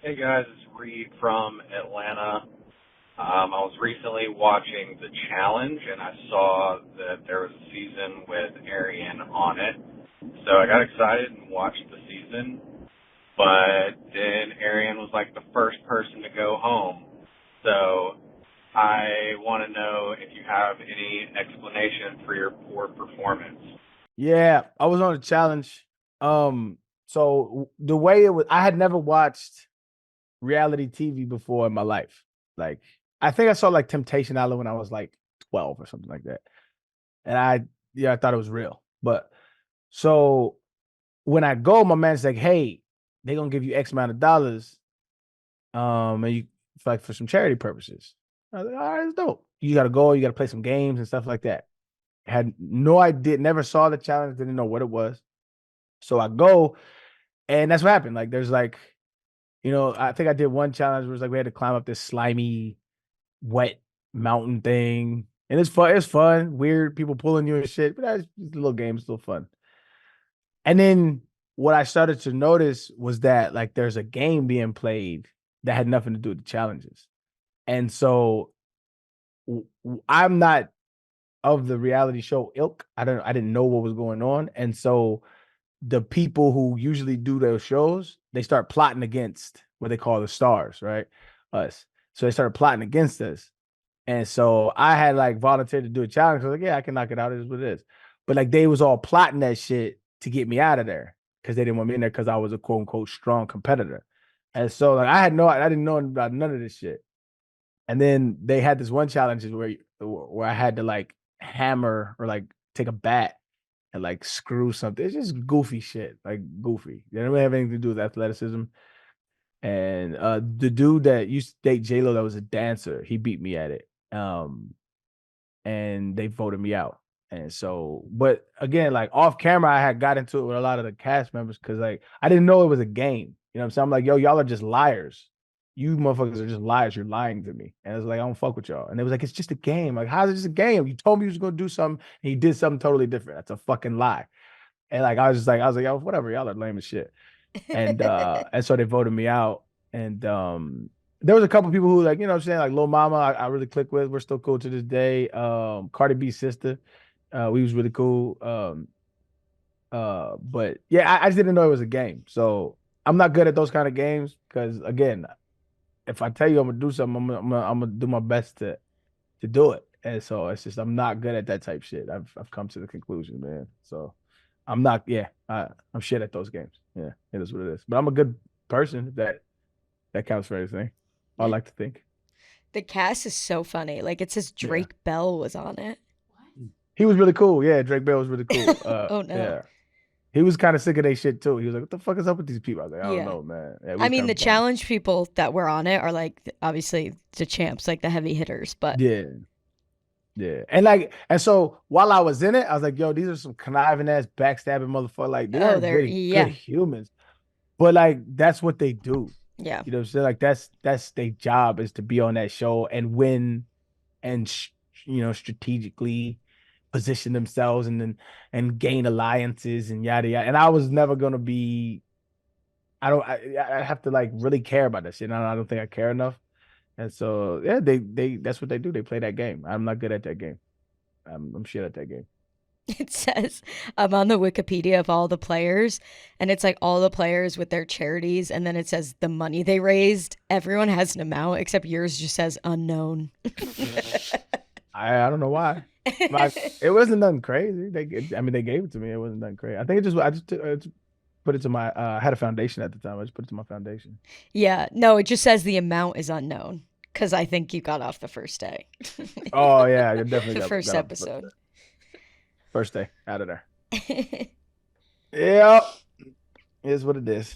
Hey guys, it's Reed from Atlanta. I was recently watching The Challenge and I saw that there was a season with Arian on it. So I got excited and watched the season, but then Arian was like the first person to go home. So I want to know if you have any explanation for your poor performance. Yeah, I was on a challenge. So the way it was, I had never watched reality TV before in my life. Like, I think I saw like Temptation Island when I was like 12 or something like that. And I thought it was real. But so when I go, my man's like, hey, they're gonna give you X amount of dollars, and you like for some charity purposes. I was like, all right, it's dope. You gotta go, you gotta play some games and stuff like that. Had no idea, never saw the challenge, didn't know what it was. So I go, and that's what happened. Like, there's like, I think I did one challenge where it was like we had to climb up this slimy, wet mountain thing. And it's fun. It's fun. Weird people pulling you and shit. But that's just a little game, still fun. And then what I started to notice was that like there's a game being played that had nothing to do with the challenges. And so I'm not of the reality show ilk. I didn't know what was going on. And so the people who usually do those shows, they start plotting against what they call the stars, right? Us. So they started plotting against us. And so I had like volunteered to do a challenge. I was like, yeah, I can knock it out. It is what it is. But like they was all plotting that shit to get me out of there because they didn't want me in there because I was a quote unquote strong competitor. And so like I didn't know about none of this shit. And then they had this one challenge where I had to like hammer or like take a bat and like screw something. It's just goofy shit, like goofy. They don't really have anything to do with athleticism. And the dude that used to date J Lo that was a dancer, he beat me at it. And they voted me out. And so, but again, like off camera, I had got into it with a lot of the cast members because like I didn't know it was a game. You know what I'm saying? I'm like, yo, y'all are just liars. You motherfuckers are just liars. You're lying to me. And I was like, I don't fuck with y'all. And they was like, it's just a game. Like, how's it just a game? You told me you was gonna do something and you did something totally different. That's a fucking lie. And like I was like, yo, whatever, y'all are lame as shit. And so they voted me out. And there was a couple people who like, you know what I'm saying, like Lil Mama, I really click with. We're still cool to this day. Cardi B's sister, we was really cool. But yeah, I just didn't know it was a game. So I'm not good at those kind of games because again, if I tell you I'm gonna do something, I'm gonna do my best to do it. And so it's just I'm not good at that type shit. I've come to the conclusion, man. So I'm not, yeah, I'm shit at those games. Yeah, it is what it is. But I'm a good person, if that counts for anything. I Yeah. like to think. The cast is so funny. Like it says Yeah. Drake Bell was on it. He was really cool. Yeah, Drake Bell was really cool. Oh no. Yeah. He was kind of sick of their shit too. He was like, "What the fuck is up with these people?" I was like, "I don't Yeah. know, man." Yeah, we I was mean, kind the of bummed. challenge people that were on it are like obviously the champs, like the heavy hitters. But Yeah, yeah. And so while I was in it, I was like, "Yo, these are some conniving ass, backstabbing motherfucker. Like they oh, aren't they're good yeah, humans, but like that's what they do. yeah. You know what I'm saying? Like that's their job is to be on that show and win and strategically position themselves and gain alliances and yada yada. And I was never gonna be. I have to like really care about this. I don't think I care enough. And so yeah, they that's what they do. They play that game. I'm not good at that game. I'm shit at that game. It says I'm on the Wikipedia of all the players, and it's like all the players with their charities, and then it says the money they raised. Everyone has an amount except yours just says unknown. I don't know why. Like it wasn't nothing crazy. I mean they gave it to me. It wasn't nothing crazy. I think I just put it to my I had a foundation at the time. I just put it to my foundation. Yeah, no, it just says the amount is unknown because I think you got off the first day, Oh yeah, I definitely the first got off the first episode. day. First day out of there. Yep. Is what it is.